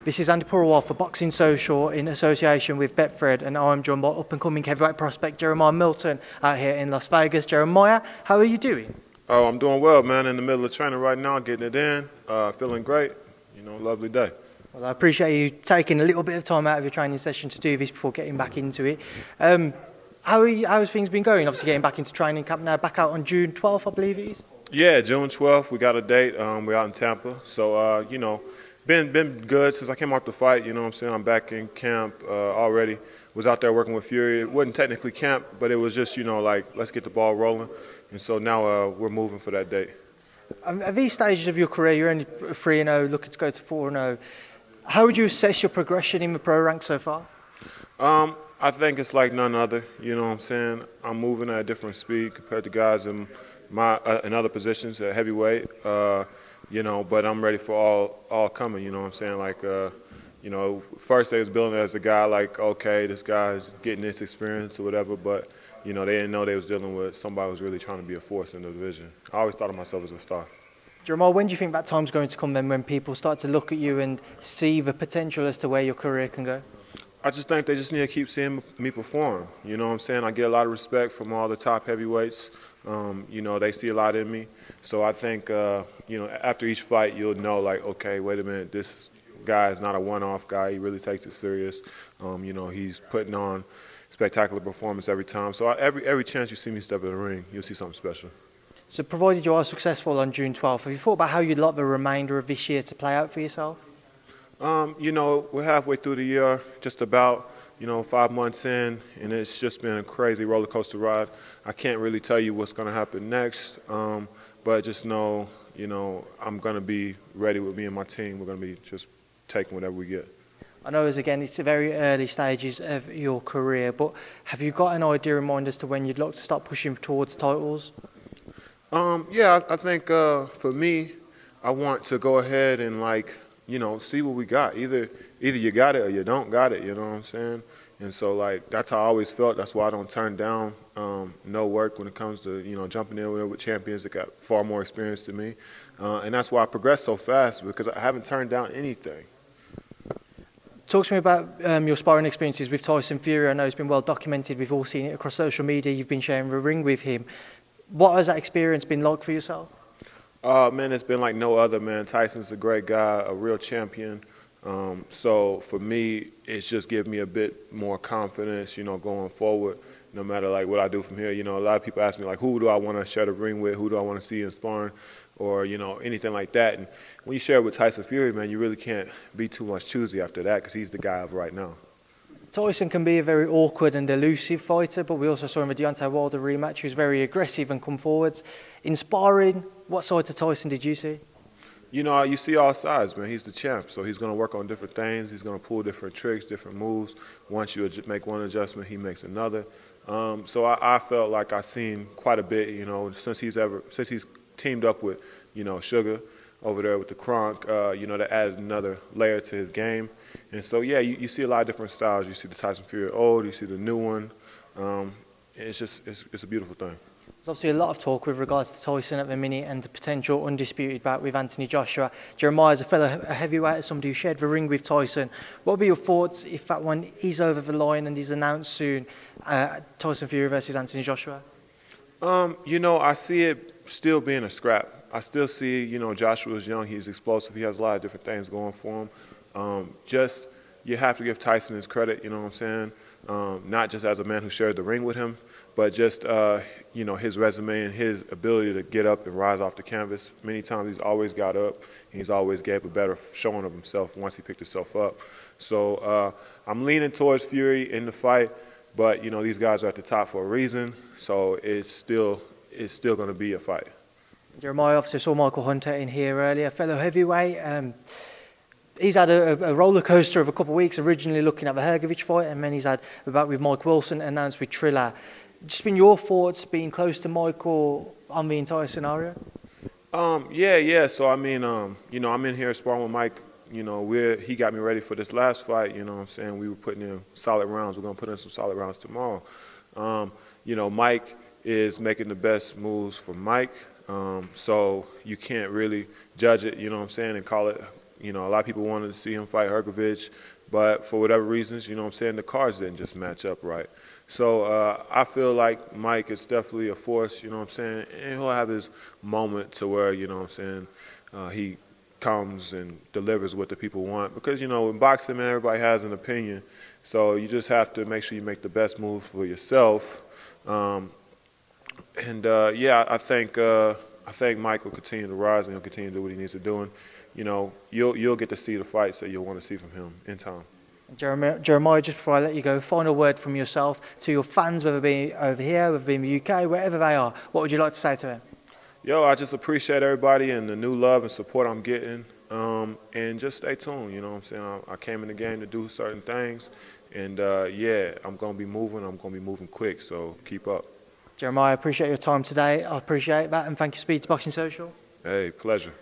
This is Andi Purewal for Boxing Social in association with Betfred, and I'm joined by up-and-coming heavyweight prospect Jeremiah Milton out here in Las Vegas. Jeremiah, how are you doing? Oh, I'm doing well, man. In the middle of training right now, getting it in, feeling great. Lovely day. Well, I appreciate you taking a little bit of time out of your training session to do this before getting back into it. How's things been going? Obviously getting back into training camp now, back out on June 12th, I believe it is? Yeah, June 12th, we got a date. We're out in Tampa. So, been good since I came off the fight. You know what I'm saying? I'm back in camp already. Was out there working with Fury. It wasn't technically camp, but it was just, let's get the ball rolling. And so now we're moving for that date. At these stages of your career, you're only 3-0, looking to go to 4-0. How would you assess your progression in the pro ranks so far? I think it's like none other. You know what I'm saying? I'm moving at a different speed compared to guys in other positions at heavyweight. But I'm ready for all coming. You know what I'm saying? First they was building as a guy like, okay, this guy's getting this experience or whatever, but they didn't know they was dealing with somebody who was really trying to be a force in the division. I always thought of myself as a star. Jeremiah, when do you think that time's going to come then when people start to look at you and see the potential as to where your career can go? I just think they just need to keep seeing me perform. You know what I'm saying? I get a lot of respect from all the top heavyweights. They see a lot in me. So I think, after each fight, you'll know, like, okay, wait a minute, this guy is not a one-off guy. He really takes it serious. He's putting on spectacular performance every time. So every chance you see me step in the ring, you'll see something special. So provided you are successful on June 12th, have you thought about how you'd like the remainder of this year to play out for yourself? We're halfway through the year, just about, 5 months in, and it's just been a crazy roller coaster ride. I can't really tell you what's going to happen next, but just know, I'm going to be ready with me and my team. We're going to be just taking whatever we get. I know, it's the very early stages of your career, but have you got an idea in mind as to when you'd like to start pushing towards titles? I think for me, I want to go ahead and see what we got. Either you got it or you don't got it. You know what I'm saying? And so that's how I always felt. That's why I don't turn down no work when it comes to jumping in with champions that got far more experience than me, and that's why I progressed so fast because I haven't turned down anything. Talk to me about your sparring experiences with Tyson Fury. I know it's been well documented. We've all seen it across social media. You've been sharing the ring with him. What has that experience been like for yourself? Man, it's been like no other, man. Tyson's a great guy, a real champion. So for me, it's just given me a bit more confidence, going forward, no matter what I do from here. A lot of people ask me who do I want to share the ring with? Who do I want to see in sparring? Or, anything like that. And when you share it with Tyson Fury, man, you really can't be too much choosy after that because he's the guy of right now. Tyson can be a very awkward and elusive fighter, but we also saw him with Deontay Wilder rematch. He was very aggressive and come forwards. In sparring, what side to Tyson did you see? You see all sides, man. He's the champ, so he's going to work on different things. He's going to pull different tricks, different moves. Once you make one adjustment, he makes another. So I felt like I've seen quite a bit, since he's teamed up with, Sugar over there with the Kronk, that added another layer to his game. And so, yeah, you see a lot of different styles. You see the Tyson Fury old, you see the new one. It's a beautiful thing. There's obviously a lot of talk with regards to Tyson at the minute and the potential undisputed bout with Anthony Joshua. Jeremiah is a fellow heavyweight, somebody who shared the ring with Tyson. What would be your thoughts if that one is over the line and is announced soon, Tyson Fury versus Anthony Joshua? I see it still being a scrap. I still see, Joshua's young, he's explosive, he has a lot of different things going for him. You have to give Tyson his credit, you know what I'm saying? Not just as a man who shared the ring with him, but just, his resume and his ability to get up and rise off the canvas. Many times he's always got up, and he's always gave a better showing of himself once he picked himself up. So I'm leaning towards Fury in the fight, but, these guys are at the top for a reason, so it's still going to be a fight. Jeremiah, obviously saw Michael Hunter in here earlier, fellow heavyweight. He's had a roller coaster of a couple of weeks, originally looking at the Hrgovic fight, and then he's had a bout with Mike Wilson announced with Triller. Just been your thoughts being close to Michael on the entire scenario? Yeah. So, I'm in here sparring with Mike. He got me ready for this last fight, you know what I'm saying? We were putting in solid rounds. We're going to put in some solid rounds tomorrow. Mike is making the best moves for Mike, so you can't really judge it, and call it, a lot of people wanted to see him fight Hrgovic, but for whatever reasons, the cards didn't just match up right. So I feel like Mike is definitely a force, and he'll have his moment to where, he comes and delivers what the people want. Because, in boxing, man, everybody has an opinion. So you just have to make sure you make the best move for yourself. I think Mike will continue to rise and he'll continue to do what he needs to do. And, you'll get to see the fights that you'll want to see from him in time. Jeremiah, just before I let you go, final word from yourself to your fans, whether it be over here, whether it be in the UK, wherever they are. What would you like to say to them? I just appreciate everybody and the new love and support I'm getting. And just stay tuned, I came in the game to do certain things. And, I'm going to be moving. I'm going to be moving quick, so keep up. Jeremiah, I appreciate your time today. I appreciate that, and thank you, Speed to Boxing Social. Hey, pleasure.